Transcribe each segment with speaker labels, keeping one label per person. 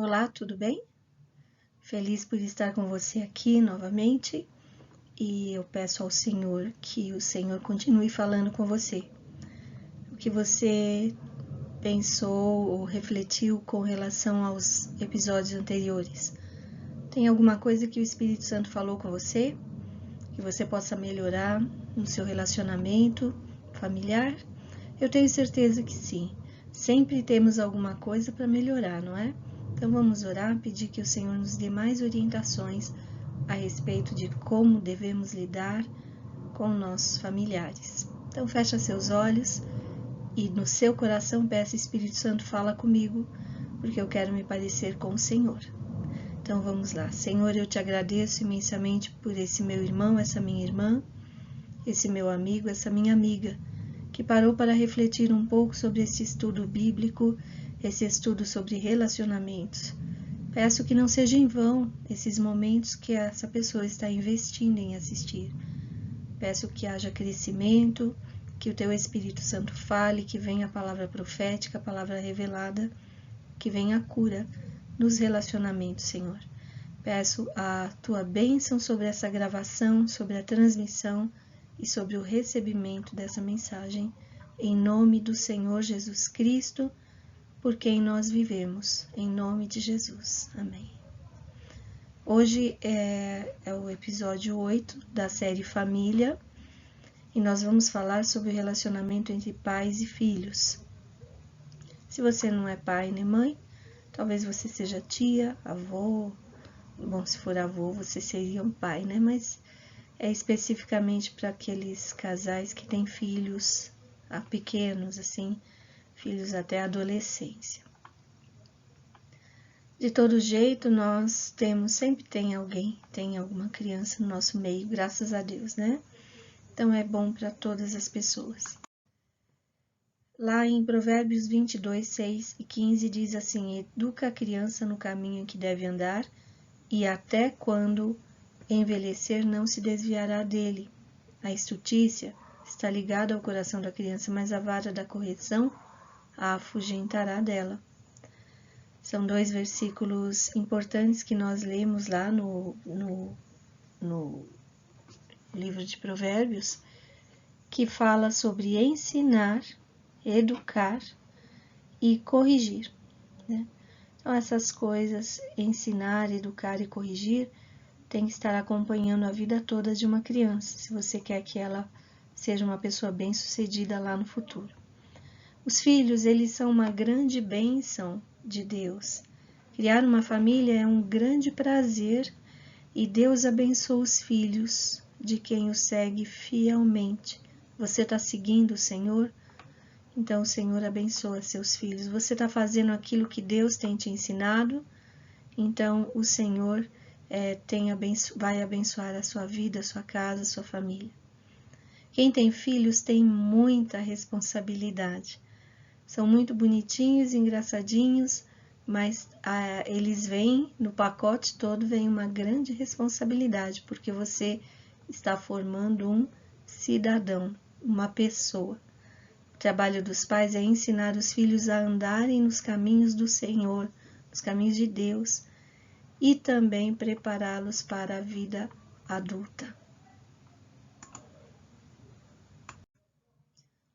Speaker 1: Olá, tudo bem? Feliz por estar com você aqui novamente e eu peço ao Senhor que o Senhor continue falando com você. O que você pensou ou refletiu com relação aos episódios anteriores? Tem alguma coisa que o Espírito Santo falou com você? Que você possa melhorar no seu relacionamento familiar? Eu tenho certeza que sim. Sempre temos alguma coisa para melhorar, não é? Então vamos orar, pedir que o Senhor nos dê mais orientações a respeito de como devemos lidar com nossos familiares. Então fecha seus olhos e no seu coração peça: Espírito Santo, fala comigo, porque eu quero me parecer com o Senhor. Então vamos lá. Senhor, eu te agradeço imensamente por esse meu irmão, essa minha irmã, esse meu amigo, essa minha amiga, que parou para refletir um pouco sobre esse estudo bíblico, esse estudo sobre relacionamentos. Peço que não seja em vão esses momentos que essa pessoa está investindo em assistir. Peço que haja crescimento, que o teu Espírito Santo fale, que venha a palavra profética, a palavra revelada, que venha a cura nos relacionamentos, Senhor. Peço a tua bênção sobre essa gravação, sobre a transmissão e sobre o recebimento dessa mensagem, em nome do Senhor Jesus Cristo, por quem nós vivemos, em nome de Jesus. Amém. Hoje é o episódio 8 da série Família, e nós vamos falar sobre o relacionamento entre pais e filhos. Se você não é pai nem mãe, talvez você seja tia, avô. Bom, se for avô, você seria um pai, né? Mas é especificamente para aqueles casais que têm filhos pequenos, assim, filhos até a adolescência. De todo jeito, nós sempre tem alguém, tem alguma criança no nosso meio, graças a Deus, né? Então é bom para todas as pessoas. Lá em Provérbios 22, 6 e 15 diz assim: educa a criança no caminho em que deve andar, e até quando envelhecer não se desviará dele. A estutícia está ligada ao coração da criança, mas a vara da correção a afugentará dela. São dois versículos importantes que nós lemos lá no livro de Provérbios, que fala sobre ensinar, educar e corrigir, né? Então essas coisas, ensinar, educar e corrigir, tem que estar acompanhando a vida toda de uma criança, se você quer que ela seja uma pessoa bem-sucedida lá no futuro. Os filhos, eles são uma grande bênção de Deus. Criar uma família é um grande prazer e Deus abençoa os filhos de quem o segue fielmente. Você está seguindo o Senhor? Então o Senhor abençoa seus filhos. Você está fazendo aquilo que Deus tem te ensinado? Então o Senhor vai abençoar a sua vida, a sua casa, a sua família. Quem tem filhos tem muita responsabilidade. São muito bonitinhos, engraçadinhos, mas eles vêm, no pacote todo vem uma grande responsabilidade, porque você está formando um cidadão, uma pessoa. O trabalho dos pais é ensinar os filhos a andarem nos caminhos do Senhor, nos caminhos de Deus, e também prepará-los para a vida adulta.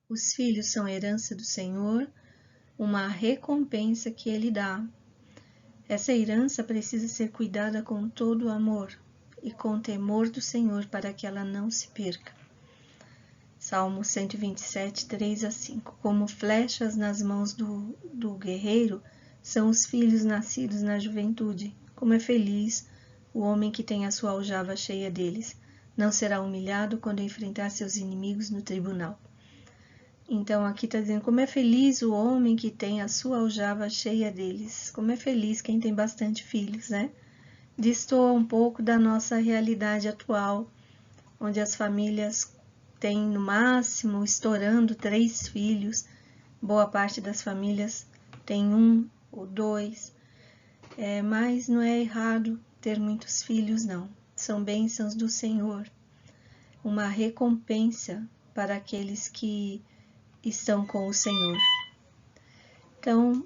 Speaker 1: Os filhos são herança do Senhor, uma recompensa que Ele dá. Essa herança precisa ser cuidada com todo o amor e com temor do Senhor para que ela não se perca. Salmo 127, 3 a 5. Como flechas nas mãos do guerreiro são os filhos nascidos na juventude. Como é feliz o homem que tem a sua aljava cheia deles. Não será humilhado quando enfrentar seus inimigos no tribunal. Então aqui está dizendo como é feliz o homem que tem a sua aljava cheia deles. Como é feliz quem tem bastante filhos, né? Destoa um pouco da nossa realidade atual, onde as famílias têm no máximo, estourando 3 filhos. Boa parte das famílias tem 1 ou 2. Mas não é errado ter muitos filhos, não. São bênçãos do Senhor. Uma recompensa para aqueles que estão com o Senhor. Então,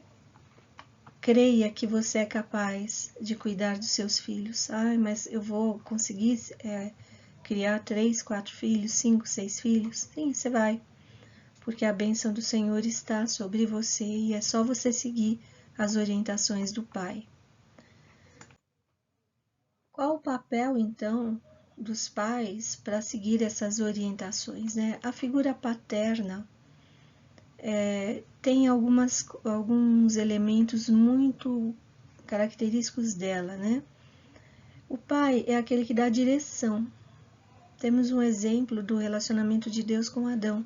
Speaker 1: creia que você é capaz de cuidar dos seus filhos. Mas eu vou conseguir criar 3, 4 filhos, 5, 6 filhos? Sim, você vai. Porque a bênção do Senhor está sobre você e é só você seguir as orientações do Pai. Qual o papel, então, dos pais para seguir essas orientações, né? A figura paterna tem alguns elementos muito característicos dela, né? O pai é aquele que dá direção. Temos um exemplo do relacionamento de Deus com Adão.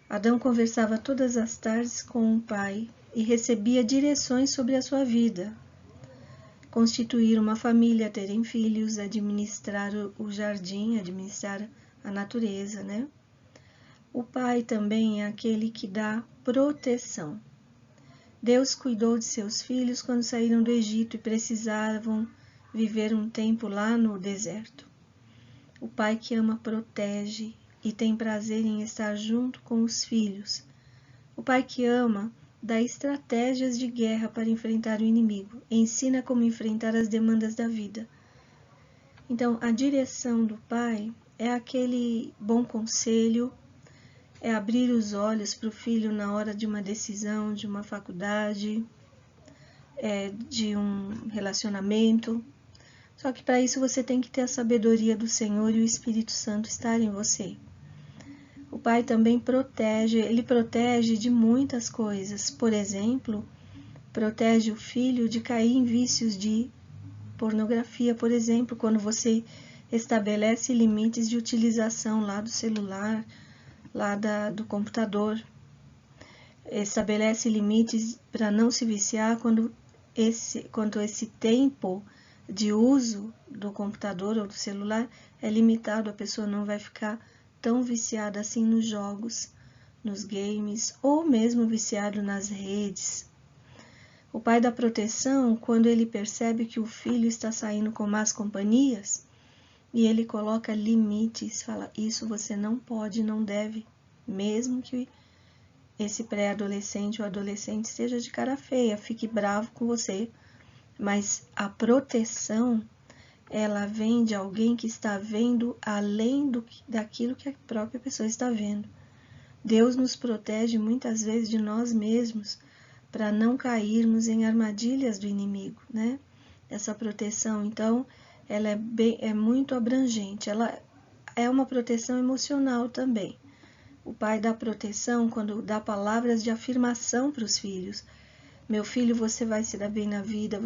Speaker 1: Adão conversava todas as tardes com o pai e recebia direções sobre a sua vida. Constituir uma família, terem filhos, administrar o jardim, administrar a natureza, né? O pai também é aquele que dá proteção. Deus cuidou de seus filhos quando saíram do Egito e precisavam viver um tempo lá no deserto. O pai que ama protege e tem prazer em estar junto com os filhos. O pai que ama dá estratégias de guerra para enfrentar o inimigo, ensina como enfrentar as demandas da vida. Então, a direção do pai é aquele bom conselho, é abrir os olhos para o filho na hora de uma decisão, de uma faculdade, de um relacionamento. Só que para isso você tem que ter a sabedoria do Senhor e o Espírito Santo estar em você. O pai também protege, ele protege de muitas coisas. Por exemplo, protege o filho de cair em vícios de pornografia, por exemplo, quando você estabelece limites de utilização lá do celular, lá do computador. Estabelece limites para não se viciar quando esse tempo de uso do computador ou do celular é limitado, a pessoa não vai ficar tão viciada assim nos jogos, nos games, ou mesmo viciado nas redes. O pai dá proteção quando ele percebe que o filho está saindo com más companhias e ele coloca limites, fala, isso você não pode, não deve, mesmo que esse pré-adolescente ou adolescente esteja de cara feia, fique bravo com você, mas a proteção, ela vem de alguém que está vendo além daquilo que a própria pessoa está vendo. Deus nos protege muitas vezes de nós mesmos para não cairmos em armadilhas do inimigo, né? Essa proteção, então, ela é muito abrangente. Ela é uma proteção emocional também. O pai dá proteção quando dá palavras de afirmação para os filhos. Meu filho, você vai se dar bem na vida,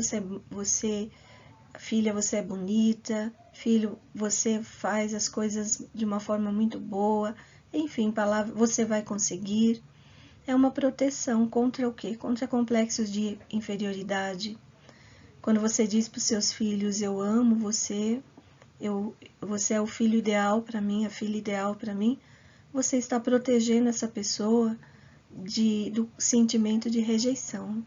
Speaker 1: filha, você é bonita, filho, você faz as coisas de uma forma muito boa, enfim, palavra, você vai conseguir. É uma proteção contra o quê? Contra complexos de inferioridade. Quando você diz para os seus filhos, eu amo você, você é o filho ideal para mim, a filha ideal para mim, você está protegendo essa pessoa do sentimento de rejeição.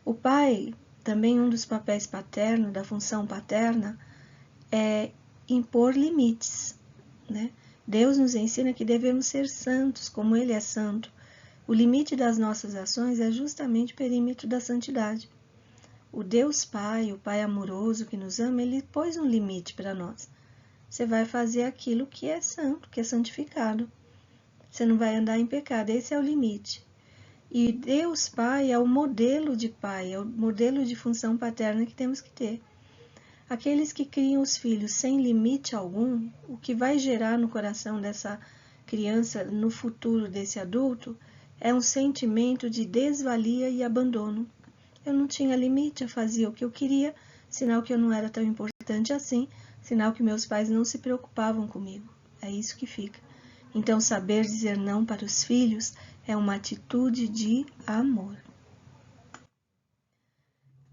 Speaker 1: O pai, também um dos papéis paternos, da função paterna, é impor limites, né? Deus nos ensina que devemos ser santos, como Ele é santo. O limite das nossas ações é justamente o perímetro da santidade. O Deus Pai, o Pai amoroso que nos ama, Ele pôs um limite para nós. Você vai fazer aquilo que é santo, que é santificado. Você não vai andar em pecado, esse é o limite. E Deus Pai é o modelo de pai, é o modelo de função paterna que temos que ter. Aqueles que criam os filhos sem limite algum, o que vai gerar no coração dessa criança, no futuro desse adulto, é um sentimento de desvalia e abandono. Eu não tinha limite, eu fazia o que eu queria, sinal que eu não era tão importante assim, sinal que meus pais não se preocupavam comigo. É isso que fica. Então, saber dizer não para os filhos é uma atitude de amor.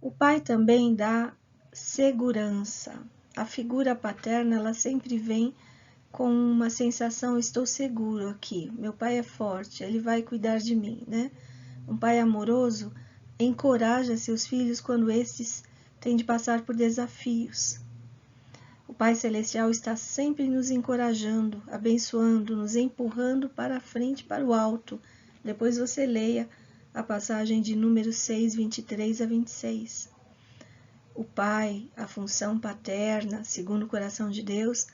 Speaker 1: O pai também dá segurança. A figura paterna, ela sempre vem com uma sensação, estou seguro aqui, meu pai é forte, ele vai cuidar de mim, né? Um pai amoroso encoraja seus filhos quando estes têm de passar por desafios. O Pai Celestial está sempre nos encorajando, abençoando, nos empurrando para a frente, para o alto. Depois você leia a passagem de Números 6, 23 a 26. O pai, a função paterna, segundo o coração de Deus,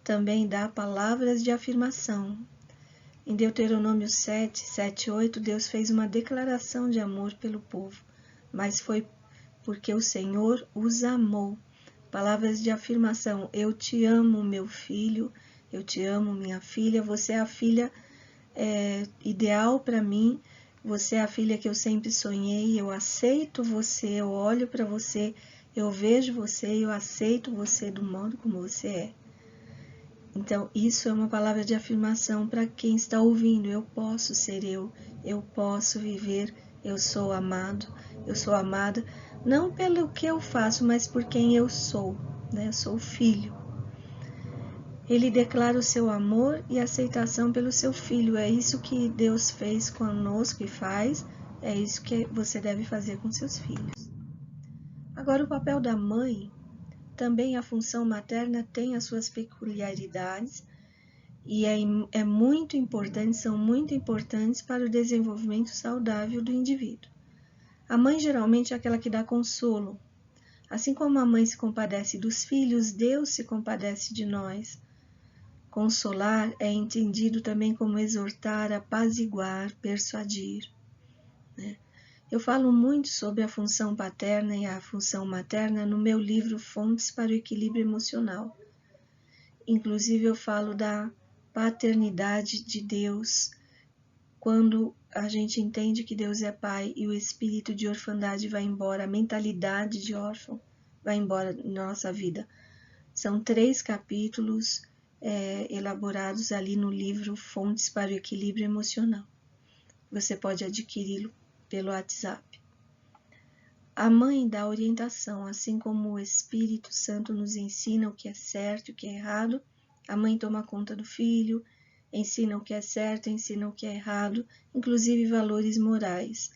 Speaker 1: também dá palavras de afirmação. Em Deuteronômio 7, 7 e 8, Deus fez uma declaração de amor pelo povo, mas foi porque o Senhor os amou. Palavras de afirmação: eu te amo, meu filho, eu te amo, minha filha, você é a filha ideal para mim, você é a filha que eu sempre sonhei, eu aceito você, eu olho para você, eu vejo você, eu aceito você do modo como você é. Então, isso é uma palavra de afirmação para quem está ouvindo. Eu posso ser eu posso viver, eu sou amado, eu sou amada, não pelo que eu faço, mas por quem eu sou, né? Eu sou filho. Ele declara o seu amor e aceitação pelo seu filho. É isso que Deus fez conosco e faz, é isso que você deve fazer com seus filhos. Agora, o papel da mãe, também a função materna tem as suas peculiaridades, e é muito importante, são muito importantes para o desenvolvimento saudável do indivíduo. A mãe geralmente é aquela que dá consolo. Assim como a mãe se compadece dos filhos, Deus se compadece de nós. Consolar é entendido também como exortar, apaziguar, persuadir, né? Eu falo muito sobre a função paterna e a função materna no meu livro Fontes para o Equilíbrio Emocional. Inclusive eu falo da paternidade de Deus, quando a gente entende que Deus é pai e o espírito de orfandade vai embora, a mentalidade de órfão vai embora na nossa vida. São 3 capítulos elaborados ali no livro Fontes para o Equilíbrio Emocional. Você pode adquiri-lo pelo WhatsApp. A mãe dá orientação, assim como o Espírito Santo nos ensina o que é certo e o que é errado. A mãe toma conta do filho, ensina o que é certo, ensina o que é errado, inclusive valores morais.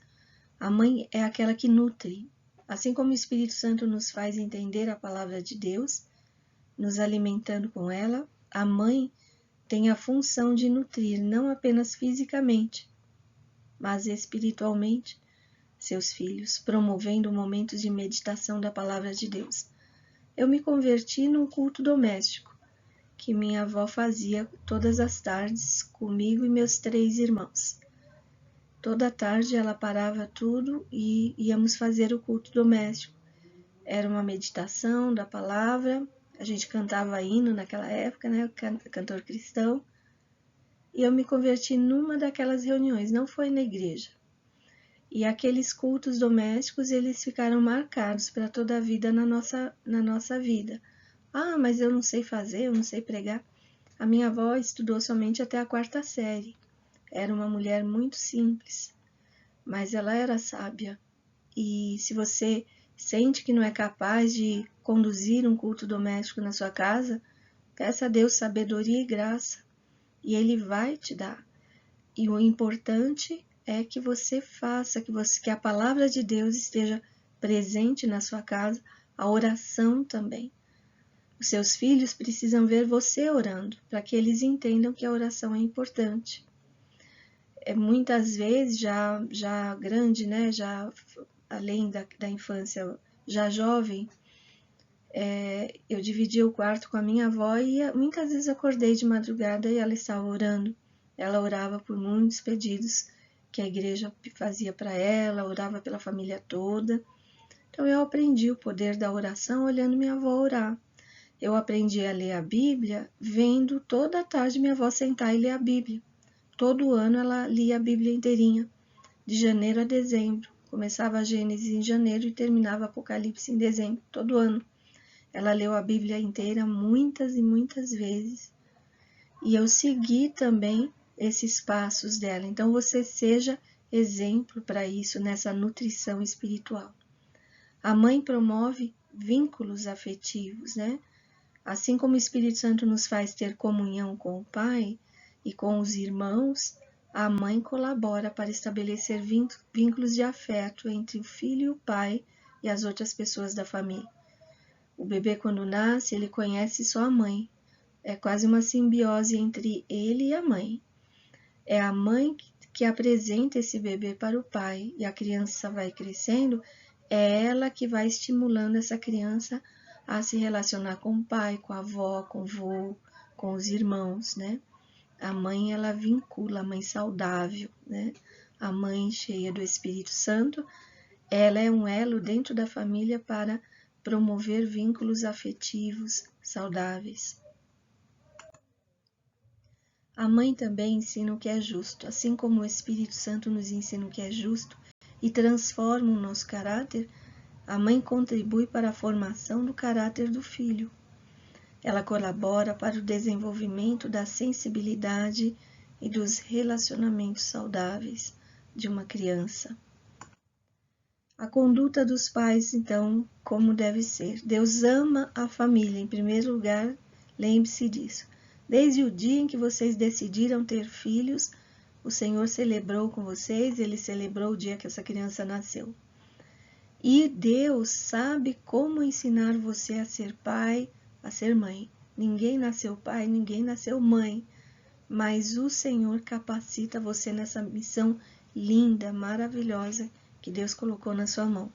Speaker 1: A mãe é aquela que nutre. Assim como o Espírito Santo nos faz entender a palavra de Deus, nos alimentando com ela, a mãe tem a função de nutrir, não apenas fisicamente, mas espiritualmente, seus filhos, promovendo momentos de meditação da palavra de Deus. Eu me converti num culto doméstico, que minha avó fazia todas as tardes comigo e meus 3 irmãos. Toda tarde ela parava tudo e íamos fazer o culto doméstico. Era uma meditação da palavra, a gente cantava hino naquela época, né, cantor cristão, e eu me converti numa daquelas reuniões, não foi na igreja. E aqueles cultos domésticos, eles ficaram marcados para toda a vida na nossa vida. Ah, mas eu não sei fazer, eu não sei pregar. A minha avó estudou somente até a 4ª série. Era uma mulher muito simples, mas ela era sábia. E se você sente que não é capaz de conduzir um culto doméstico na sua casa, peça a Deus sabedoria e graça, e Ele vai te dar. E o importante é que você faça, que a palavra de Deus esteja presente na sua casa, a oração também. Os seus filhos precisam ver você orando, para que eles entendam que a oração é importante. Muitas vezes, já grande, né, já além da infância, já jovem, eu dividia o quarto com a minha avó e muitas vezes acordei de madrugada e ela estava orando. Ela orava por muitos pedidos que a igreja fazia para ela, orava pela família toda. Então eu aprendi o poder da oração olhando minha avó orar. Eu aprendi a ler a Bíblia vendo toda a tarde minha avó sentar e ler a Bíblia. Todo ano ela lia a Bíblia inteirinha, de janeiro a dezembro. Começava a Gênesis em janeiro e terminava Apocalipse em dezembro, todo ano. Ela leu a Bíblia inteira muitas e muitas vezes. E eu segui também esses passos dela. Então você seja exemplo para isso, nessa nutrição espiritual. A mãe promove vínculos afetivos, né? Assim como o Espírito Santo nos faz ter comunhão com o Pai e com os irmãos, a mãe colabora para estabelecer vínculos de afeto entre o filho e o pai e as outras pessoas da família. O bebê, quando nasce, ele conhece só a mãe. É quase uma simbiose entre ele e a mãe. É a mãe que apresenta esse bebê para o pai e a criança vai crescendo, é ela que vai estimulando essa criança a se relacionar com o pai, com a avó, com o vô, com os irmãos, né? A mãe, ela vincula, a mãe saudável, né? A mãe cheia do Espírito Santo, ela é um elo dentro da família para promover vínculos afetivos saudáveis. A mãe também ensina o que é justo, assim como o Espírito Santo nos ensina o que é justo e transforma o nosso caráter, a mãe contribui para a formação do caráter do filho. Ela colabora para o desenvolvimento da sensibilidade e dos relacionamentos saudáveis de uma criança. A conduta dos pais, então, como deve ser? Deus ama a família, em primeiro lugar, lembre-se disso. Desde o dia em que vocês decidiram ter filhos, o Senhor celebrou com vocês, Ele celebrou o dia que essa criança nasceu. E Deus sabe como ensinar você a ser pai, a ser mãe. Ninguém nasceu pai, ninguém nasceu mãe, mas o Senhor capacita você nessa missão linda, maravilhosa que Deus colocou na sua mão.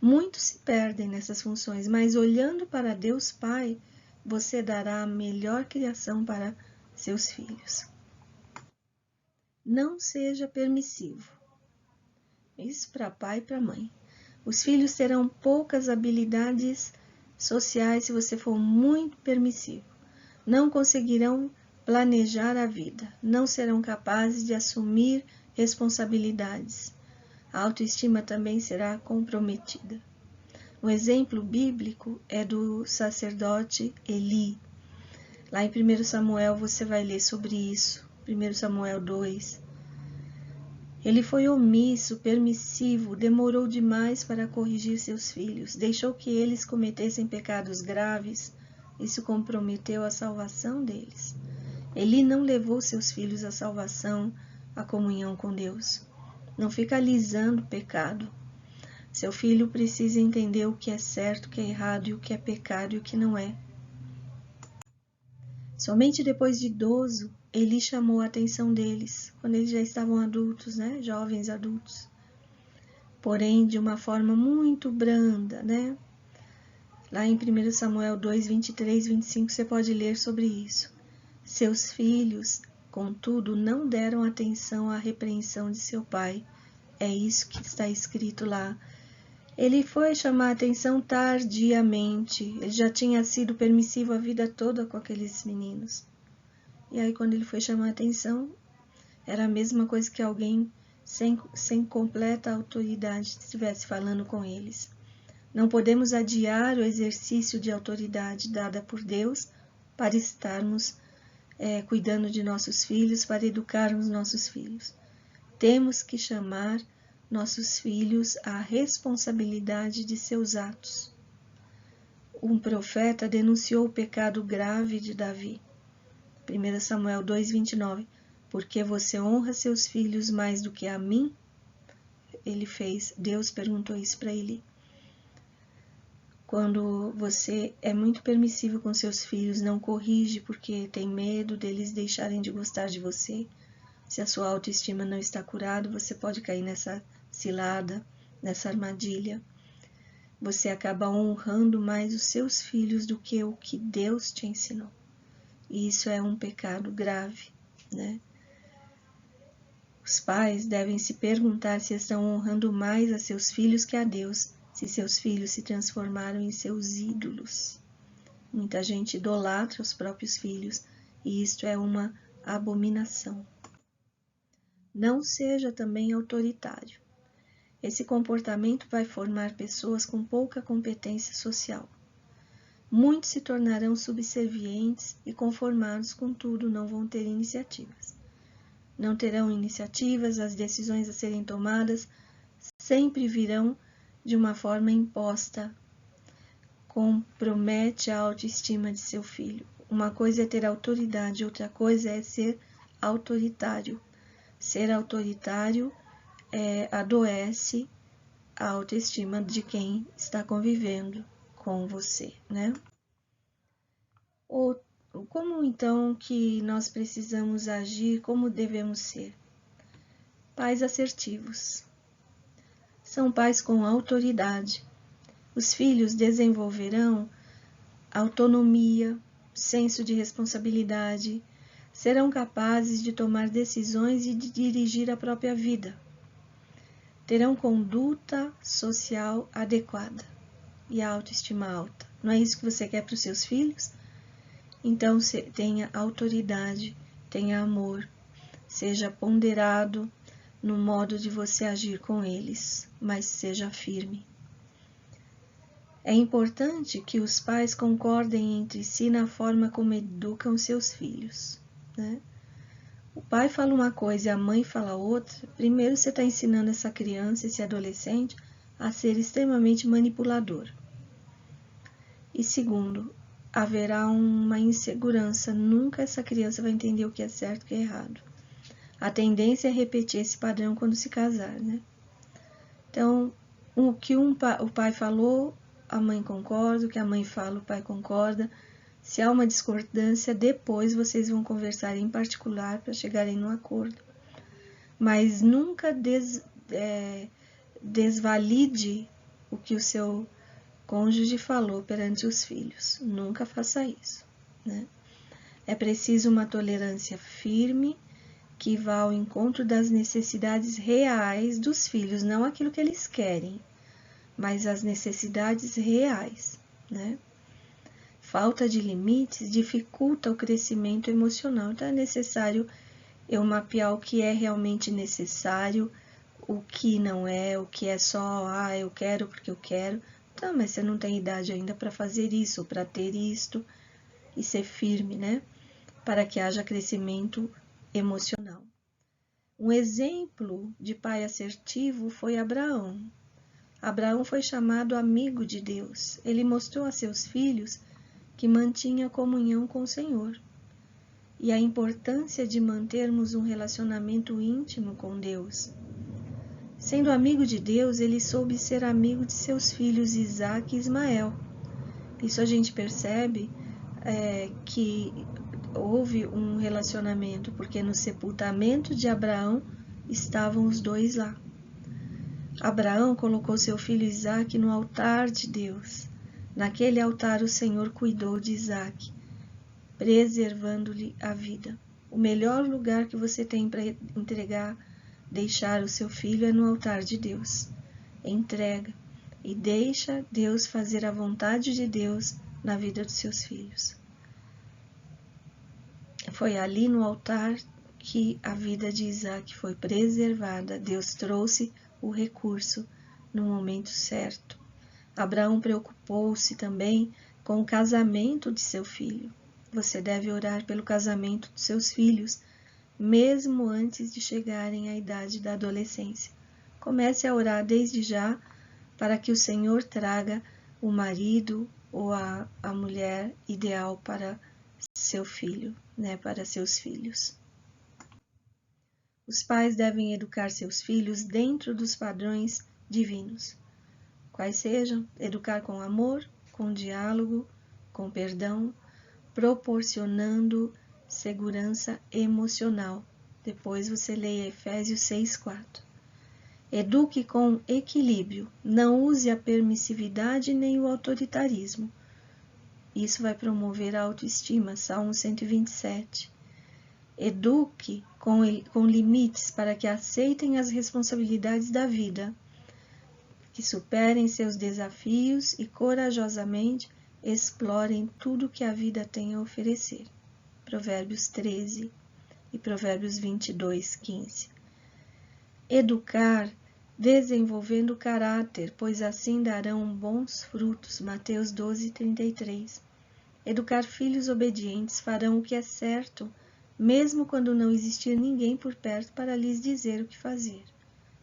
Speaker 1: Muitos se perdem nessas funções, mas olhando para Deus Pai, você dará a melhor criação para seus filhos. Não seja permissivo. Isso para pai e para mãe. Os filhos terão poucas habilidades sociais se você for muito permissivo. Não conseguirão planejar a vida, não serão capazes de assumir responsabilidades. A autoestima também será comprometida. Um exemplo bíblico é do sacerdote Eli. Lá em 1 Samuel você vai ler sobre isso, 1 Samuel 2. Ele foi omisso, permissivo, demorou demais para corrigir seus filhos, deixou que eles cometessem pecados graves. Isso comprometeu a salvação deles. Eli não levou seus filhos à salvação, à comunhão com Deus. Não fica alisando o pecado. Seu filho precisa entender o que é certo, o que é errado, e o que é pecado e o que não é. Somente depois de idoso, Eli chamou a atenção deles, quando eles já estavam adultos, né? Jovens adultos. Porém, de uma forma muito branda, né? Lá em 1 Samuel 2, 23, 25, você pode ler sobre isso. Seus filhos, contudo, não deram atenção à repreensão de seu pai. É isso que está escrito lá. Ele foi chamar a atenção tardiamente. Ele já tinha sido permissivo a vida toda com aqueles meninos. E aí, quando ele foi chamar a atenção, era a mesma coisa que alguém sem completa autoridade estivesse falando com eles. Não podemos adiar o exercício de autoridade dada por Deus para estarmos cuidando de nossos filhos, para educarmos nossos filhos. Temos que chamar nossos filhos à responsabilidade de seus atos. Um profeta denunciou o pecado grave de Davi. 1 Samuel 2, 29. Porque você honra seus filhos mais do que a mim? Deus perguntou isso para ele. Quando você é muito permissivo com seus filhos, não corrige porque tem medo deles deixarem de gostar de você. Se a sua autoestima não está curada, você pode cair nessa cilada, nessa armadilha. Você acaba honrando mais os seus filhos do que o que Deus te ensinou. E isso é um pecado grave, né? Os pais devem se perguntar se estão honrando mais a seus filhos que a Deus, se seus filhos se transformaram em seus ídolos. Muita gente idolatra os próprios filhos, e isto é uma abominação. Não seja também autoritário. Esse comportamento vai formar pessoas com pouca competência social. Muitos se tornarão subservientes e conformados com tudo, não vão ter iniciativas. Não terão iniciativas, as decisões a serem tomadas sempre virão de uma forma imposta. Compromete a autoestima de seu filho. Uma coisa é ter autoridade, outra coisa é ser autoritário. Ser autoritário adoece a autoestima de quem está convivendo com você, né? Como então que nós precisamos agir, como devemos ser? Pais assertivos. São pais com autoridade. Os filhos desenvolverão autonomia, senso de responsabilidade, serão capazes de tomar decisões e de dirigir a própria vida. Terão conduta social adequada e a autoestima alta. Não é isso que você quer para os seus filhos? Então, tenha autoridade, tenha amor, seja ponderado no modo de você agir com eles, mas seja firme. É importante que os pais concordem entre si na forma como educam seus filhos, né? O pai fala uma coisa e a mãe fala outra. Primeiro, você está ensinando essa criança, esse adolescente, a ser extremamente manipulador. E segundo, haverá uma insegurança. Nunca essa criança vai entender o que é certo e o que é errado. A tendência é repetir esse padrão quando se casar, né? Então, o que o pai falou, a mãe concorda, o que a mãe fala, o pai concorda. Se há uma discordância, depois vocês vão conversar em particular para chegarem num acordo. Mas nunca desvalide o que o seu cônjuge falou perante os filhos. Nunca faça isso, né? É preciso uma tolerância firme que vá ao encontro das necessidades reais dos filhos, não aquilo que eles querem, mas as necessidades reais, né? Falta de limites dificulta o crescimento emocional, então é necessário eu mapear o que é realmente necessário, o que não é, o que é só, eu quero porque eu quero. Então, mas você não tem idade ainda para fazer isso, para ter isto, e ser firme, né? Para que haja crescimento emocional. Um exemplo de pai assertivo foi Abraão. Abraão foi chamado amigo de Deus. Ele mostrou a seus filhos que mantinha comunhão com o Senhor e a importância de mantermos um relacionamento íntimo com Deus. Sendo amigo de Deus, ele soube ser amigo de seus filhos Isaque e Ismael. Isso a gente percebe que houve um relacionamento, porque no sepultamento de Abraão estavam os dois lá. Abraão colocou seu filho Isaque no altar de Deus. Naquele altar o Senhor cuidou de Isaque, preservando-lhe a vida. O melhor lugar que você tem para entregar, deixar o seu filho é no altar de Deus. Entrega e deixa Deus fazer a vontade de Deus na vida dos seus filhos. Foi ali no altar que a vida de Isaque foi preservada. Deus trouxe o recurso no momento certo. Abraão preocupou-se também com o casamento de seu filho. Você deve orar pelo casamento de seus filhos, mesmo antes de chegarem à idade da adolescência. Comece a orar desde já para que o Senhor traga o marido ou a mulher ideal para seu filho, né, para seus filhos. Os pais devem educar seus filhos dentro dos padrões divinos. Quais sejam? Educar com amor, com diálogo, com perdão, proporcionando segurança emocional. Depois você leia Efésios 6:4. Eduque com equilíbrio, não use a permissividade nem o autoritarismo. Isso vai promover a autoestima, Salmo 127. Eduque com limites para que aceitem as responsabilidades da vida, que superem seus desafios e corajosamente explorem tudo que a vida tem a oferecer. Provérbios 13 e Provérbios 22:15. Educar desenvolvendo o caráter, pois assim darão bons frutos. Mateus 12:33. Educar filhos obedientes farão o que é certo, mesmo quando não existir ninguém por perto para lhes dizer o que fazer.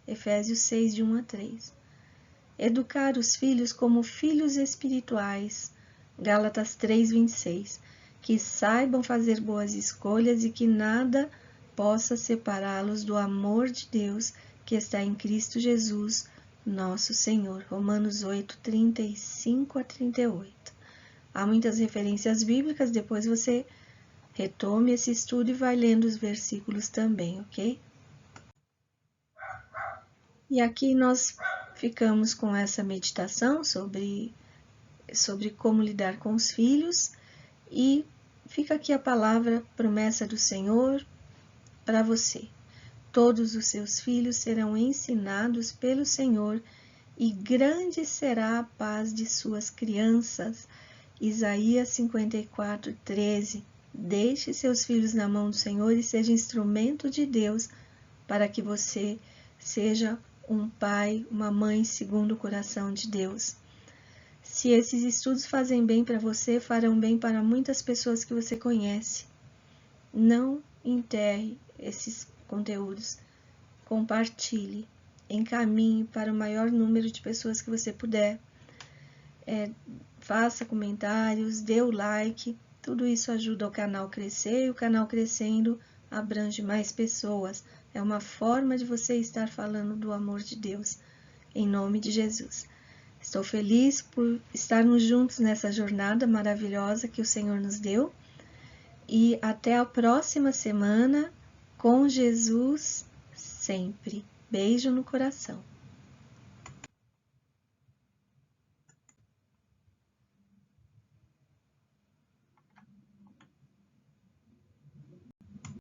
Speaker 1: Efésios 6:1-3. Educar os filhos como filhos espirituais. Gálatas 3:26. Que saibam fazer boas escolhas e que nada possa separá-los do amor de Deus que está em Cristo Jesus, nosso Senhor. Romanos 8:35-38. Há muitas referências bíblicas, depois você retome esse estudo e vai lendo os versículos também, ok? E aqui nós ficamos com essa meditação sobre como lidar com os filhos, e fica aqui a palavra, promessa do Senhor para você. Todos os seus filhos serão ensinados pelo Senhor, e grande será a paz de suas crianças. Isaías 54:13. Deixe seus filhos na mão do Senhor e seja instrumento de Deus, para que você seja um pai, uma mãe segundo o coração de Deus. Se esses estudos fazem bem para você, farão bem para muitas pessoas que você conhece. Não enterre esses conteúdos. Compartilhe, encaminhe para o maior número de pessoas que você puder. Faça comentários, dê o like. Tudo isso ajuda o canal a crescer, e o canal crescendo abrange mais pessoas. É uma forma de você estar falando do amor de Deus, em nome de Jesus. Estou feliz por estarmos juntos nessa jornada maravilhosa que o Senhor nos deu. E até a próxima semana, com Jesus sempre. Beijo no coração.